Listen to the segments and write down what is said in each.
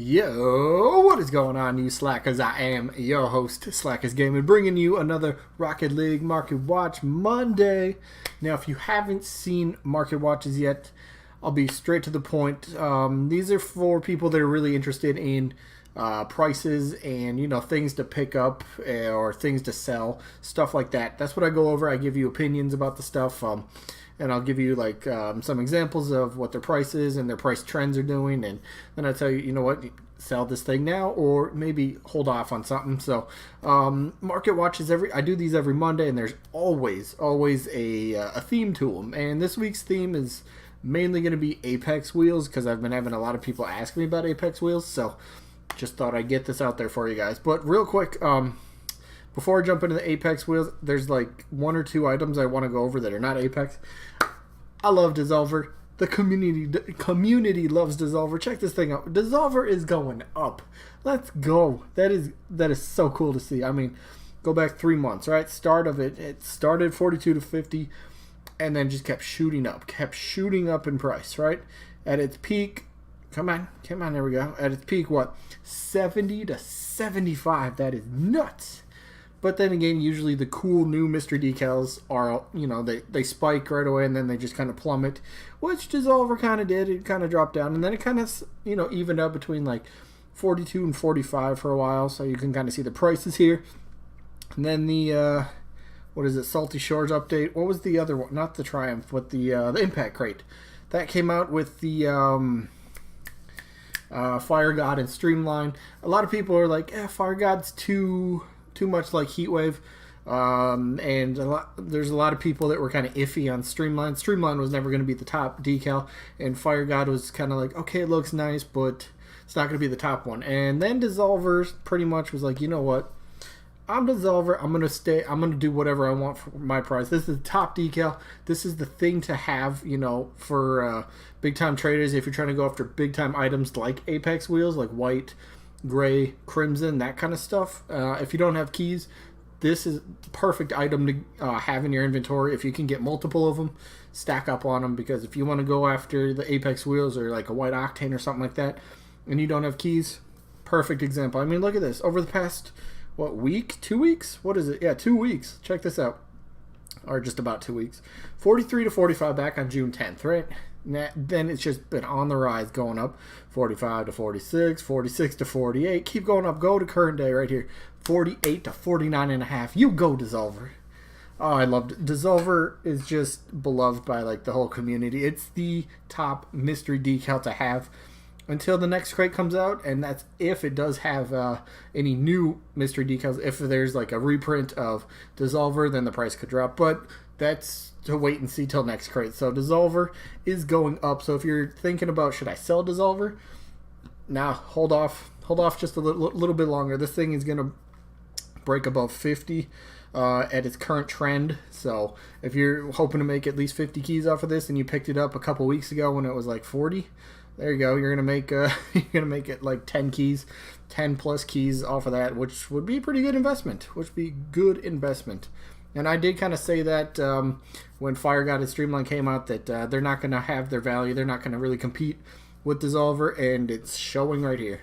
Yo, what is going on, you slackers? I am your host, Slackerz Gaming, bringing you another Rocket League Market Watch Monday. Now, if you haven't seen Market Watches yet, I'll be straight to the point. These are for people that are really interested in prices and, things to pick up or things to sell, stuff like that. That's what I go over. I give you opinions about the stuff. And I'll give you some examples of what their price is and their price trends are doing, and then I tell you, you know what, sell this thing now or maybe hold off on something. So market watches I do these every Monday, and there's always a theme to them. And this week's theme is mainly going to be Apex wheels, because I've been having a lot of people ask me about Apex wheels. So just thought I'd get this out there for you guys. But real quick, before I jump into the Apex wheels, there's like one or two items I want to go over that are not Apex. I love Dissolver. The community loves Dissolver. Check this thing out. Dissolver is going up. Let's go. That is so cool to see. I mean, go back 3 months, right? Start of it started 42 to 50, and then just kept shooting up in price, right? At its peak, come on, there we go. At its peak, what? 70 to 75. That is nuts. But then again, usually the cool new mystery decals are, they spike right away and then they just kind of plummet, which Dissolver kind of did. It kind of dropped down, and then it kind of, evened up between like 42 and 45 for a while. So you can kind of see the prices here. And then the, Salty Shores update. What was the other one? Not the Triumph, but the Impact Crate. That came out with the Fire God and Streamline. A lot of people are like, Fire God's too much like Heatwave, and there's a lot of people that were kind of iffy on Streamline. Streamline was never going to be the top decal, and Fire God was kind of like, okay, it looks nice, but it's not going to be the top one. And then Dissolver pretty much was like, you know what, I'm Dissolver, I'm going to do whatever I want for my price. This is the top decal. This is the thing to have, for big time traders if you're trying to go after big time items like Apex wheels, like white, gray, crimson, that kind of stuff. If you don't have keys, this is the perfect item to have in your inventory. If you can get multiple of them, stack up on them, because if you want to go after the Apex wheels or like a white octane or something like that, and you don't have keys, perfect example. I mean, look at this. Over the past, week? 2 weeks? What is it? Yeah, 2 weeks. Check this out. Or just about 2 weeks. 43 to 45 back on June 10th, right? Then it's just been on the rise, going up. 45 to 46, 46 to 48. Keep going up. Go to current day right here. 48 to 49 and a half. You go, Dissolver. Oh, I loved it. Dissolver is just beloved by like the whole community. It's the top mystery decal to have until the next crate comes out, and that's if it does have any new mystery decals. If there's like a reprint of Dissolver, then the price could drop, but that's to wait and see till next crate. So Dissolver is going up. So if you're thinking about, should I sell Dissolver? Nah, hold off just a little bit longer. This thing is gonna break above 50 at its current trend. So if you're hoping to make at least 50 keys off of this, and you picked it up a couple weeks ago when it was like 40, there you go. You're gonna make it like 10 keys, 10 plus keys off of that, which would be a pretty good investment. And I did kind of say that when Fire God and Streamline came out, that they're not going to have their value. They're not going to really compete with Dissolver, and it's showing right here.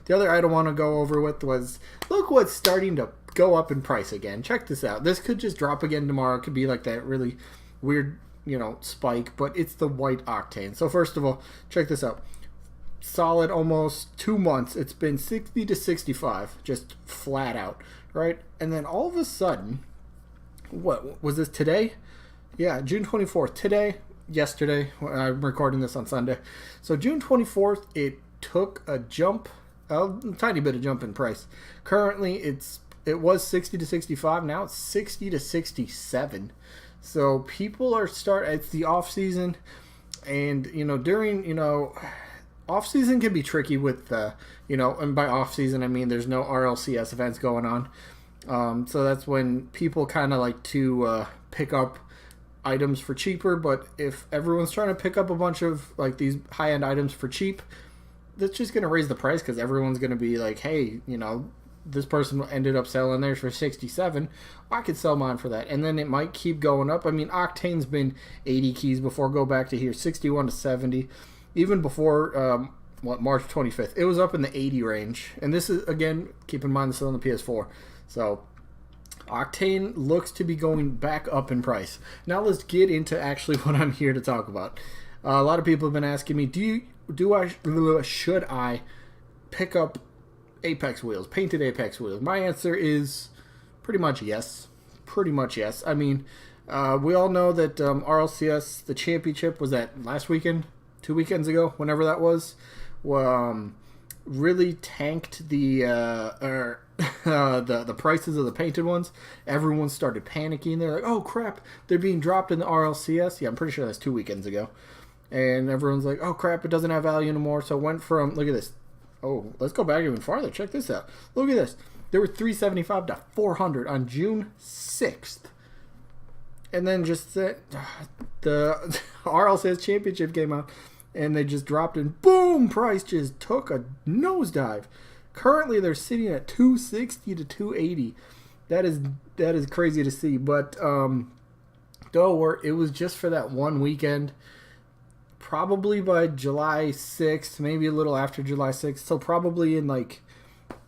The other item I want to go over with was, look what's starting to go up in price again. Check this out. This could just drop again tomorrow. It could be like that really weird, spike, but it's the white octane. So first of all, check this out. Solid almost 2 months. It's been 60 to 65, just flat out, right? And then all of a sudden, what was this today? Yeah, June 24th. Yesterday, I'm recording this on Sunday. So June 24th, it took a tiny bit of jump in price. Currently, it was 60 to 65. Now it's 60 to 67. So people are it's the off season, and during off season can be tricky with and by off season I mean there's no RLCS events going on. So that's when people kind of like to pick up items for cheaper. But if everyone's trying to pick up a bunch of like these high-end items for cheap, that's just going to raise the price, because everyone's going to be like, hey, this person ended up selling theirs for 67. I could sell mine for that. And then it might keep going up. I mean, Octane's been 80 keys before. Go back to here, 61 to 70. Even before March 25th. It was up in the 80 range. And this is, again, keep in mind this is on the PS4. So Octane looks to be going back up in price. Now let's get into actually what I'm here to talk about. A lot of people have been asking me, should I pick up Apex wheels, painted Apex wheels? My answer is pretty much yes. Pretty much yes. I mean, we all know that RLCS, the championship, was that last weekend, 2 weekends ago, whenever that was, really tanked the the prices of the painted ones. Everyone started panicking. They're like, "Oh crap, they're being dropped in the RLCS." Yeah, I'm pretty sure that's 2 weekends ago. And everyone's like, "Oh crap, it doesn't have value anymore." So it went from, look at this. Oh, let's go back even farther. Check this out. Look at this. There were 375 to 400 on June 6th. And then just the RLCS championship came out, and they just dropped in. Boom! Price just took a nosedive. Currently, they're sitting at 260 to 280. That is crazy to see. But don't worry, it was just for that one weekend. Probably by July 6th, maybe a little after July 6th. So probably in like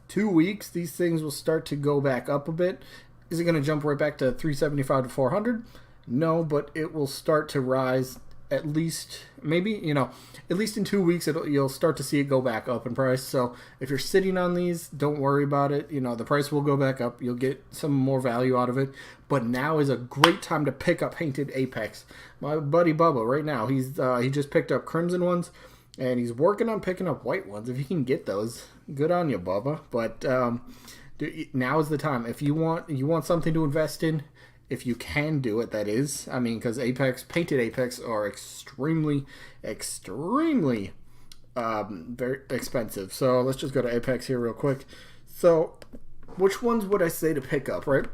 2 weeks, these things will start to go back up a bit. Is it going to jump right back to 375 to 400? No, but it will start to rise at least, maybe, at least in 2 weeks, you'll start to see it go back up in price. So if you're sitting on these, don't worry about it. The price will go back up. You'll get some more value out of it. But now is a great time to pick up painted Apex. My buddy Bubba, right now, he just picked up crimson ones, and he's working on picking up white ones. If you can get those, good on you, Bubba. But now is the time. If you want something to invest in, if you can do it, that is. I mean, because painted Apex are extremely very expensive. So let's just go to Apex here real quick. So which ones would I say to pick up, right?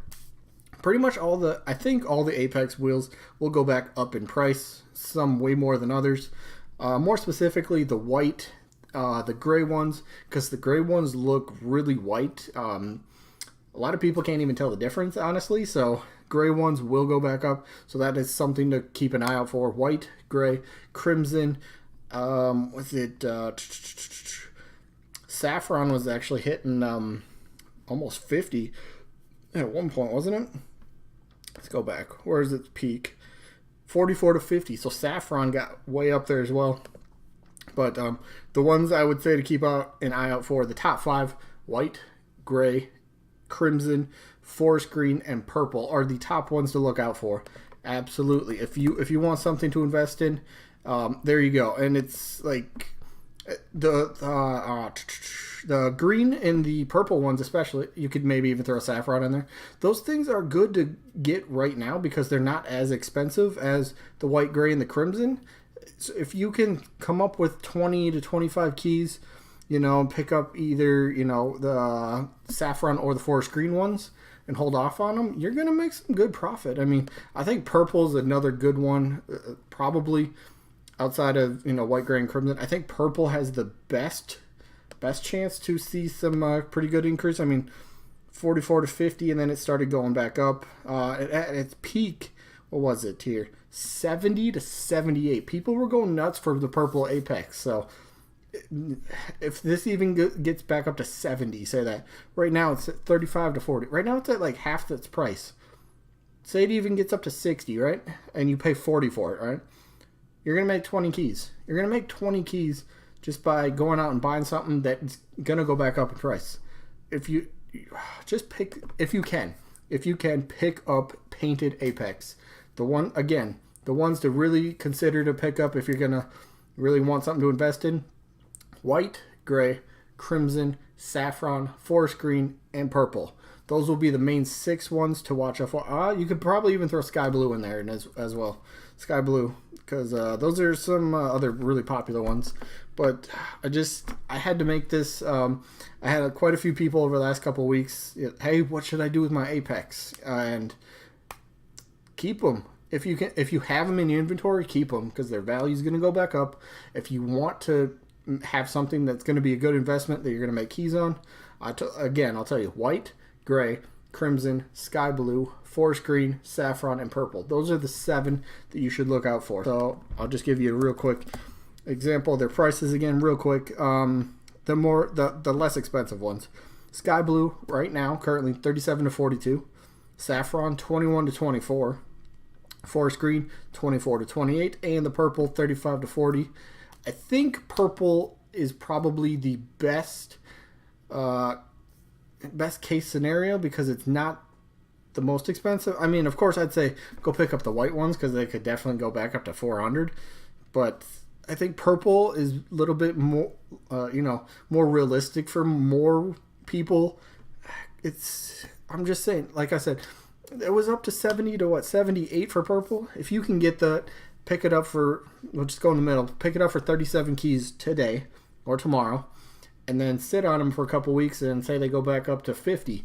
Pretty much I think all the Apex wheels will go back up in price. Some way more than others. More specifically, the white, the gray ones, because the gray ones look really white. A lot of people can't even tell the difference, honestly. So gray ones will go back up. So that is something to keep an eye out for. White, gray, crimson. Saffron was actually hitting almost 50 at one point, wasn't it? Let's go back. Where is its peak? 44 to 50. So Saffron got way up there as well. But the ones I would say to keep an eye out for, the top 5, white, gray, crimson, forest green, and purple are the top ones to look out for. Absolutely. If you want something to invest in, there you go. And it's like the green and the purple ones especially, you could maybe even throw a saffron in there. Those things are good to get right now because they're not as expensive as the white, gray, and the crimson. So if you can come up with 20 to 25 keys, pick up either, the saffron or the forest green ones and hold off on them, you're going to make some good profit. I mean, I think purple is another good one, probably outside of, white, gray, and crimson. I think purple has the best chance to see some pretty good increase. I mean, 44 to 50, and then it started going back up. At its peak, what was it here? 70 to 78. People were going nuts for the purple Apex. So if this even gets back up to 70, say that. Right now it's at 35 to 40. Right now it's at like half its price. Say it even gets up to 60, right? And you pay 40 for it, right? You're going to make 20 keys. You're going to make 20 keys just by going out and buying something that's going to go back up in price. If you can pick up painted Apex. The ones to really consider to pick up if you're going to really want something to invest in. White, gray, crimson, saffron, forest green, and purple. Those will be the main 6 ones to watch out for. You could probably even throw sky blue in there as well. Sky blue, because those are some other really popular ones. But I had to make this. I had quite a few people over the last couple of weeks. Hey, what should I do with my Apex? And keep them. If you have them in your inventory, keep them because their value is going to go back up. If you want to have something that's going to be a good investment that you're going to make keys on, I'll tell you, white, gray, crimson, sky blue, forest green, saffron, and purple. Those are the 7 that you should look out for. So I'll just give you a real quick example, their prices again, real quick. The less expensive ones. Sky blue right now, currently 37 to 42. Saffron 21 to 24. Forest green 24 to 28, and the purple 35 to 40. I think purple is probably the best case scenario because it's not the most expensive. I mean, of course, I'd say go pick up the white ones because they could definitely go back up to 400. But I think purple is a little bit more, more realistic for more people. I'm just saying, like I said, it was up to 70 to 78 for purple. If you can get that, pick it up for, we'll just go in the middle, pick it up for 37 keys today or tomorrow, and then sit on them for a couple weeks and say they go back up to 50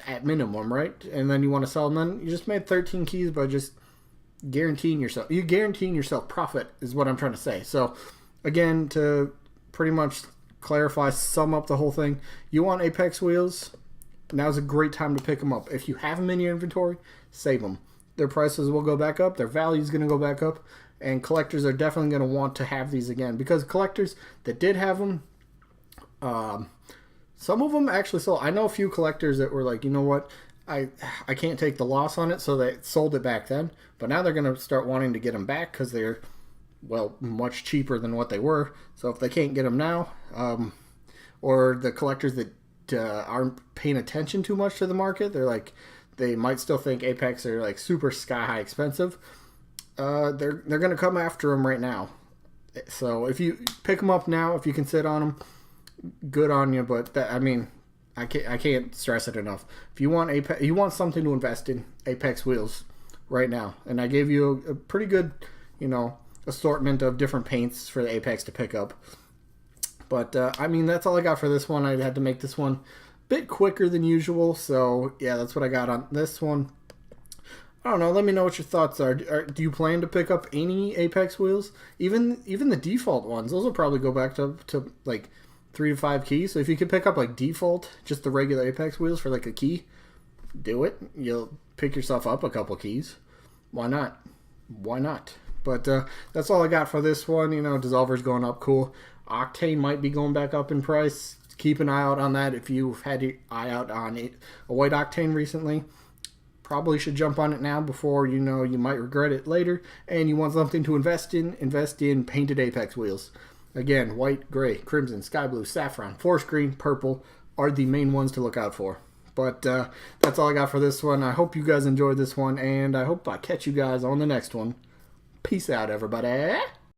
at minimum, right? And then you want to sell them, then you just made 13 keys by just guaranteeing yourself profit is what I'm trying to say. So again, to pretty much clarify, sum up the whole thing, you want Apex wheels, now's a great time to pick them up. If you have them in your inventory, save them. Their prices will go back up, their value is going to go back up, and collectors are definitely going to want to have these again, because collectors that did have them, some of them actually sold. I know a few collectors that were like, you know what, I can't take the loss on it, so they sold it back then. But now they're going to start wanting to get them back because they're, well, much cheaper than what they were. So if they can't get them now, or the collectors that aren't paying attention too much to the market, they might still think Apex are like super sky high expensive. They're going to come after them right now. So if you pick them up now, if you can sit on them, good on you. But I can't stress it enough. If you want you want something to invest in, Apex wheels right now. And I gave you a pretty good, assortment of different paints for the Apex to pick up. But that's all I got for this one. I had to make this one a bit quicker than usual. So yeah, that's what I got on this one. I don't know. Let me know what your thoughts are. Do you plan to pick up any Apex wheels? Even the default ones, those will probably go back to like 3 to 5 keys. So if you could pick up like default, just the regular Apex wheels for like a key, do it. You'll pick yourself up a couple keys. Why not? But that's all I got for this one. Dissolver's going up, cool. Octane might be going back up in price. Keep an eye out on that. If you've had your eye out on a white Octane recently, probably should jump on it now before you might regret it later. And you want something to invest in painted Apex wheels. Again, white, gray, crimson, sky blue, saffron, forest green, purple are the main ones to look out for. But that's all I got for this one. I hope you guys enjoyed this one, and I hope I catch you guys on the next one. Peace out, everybody.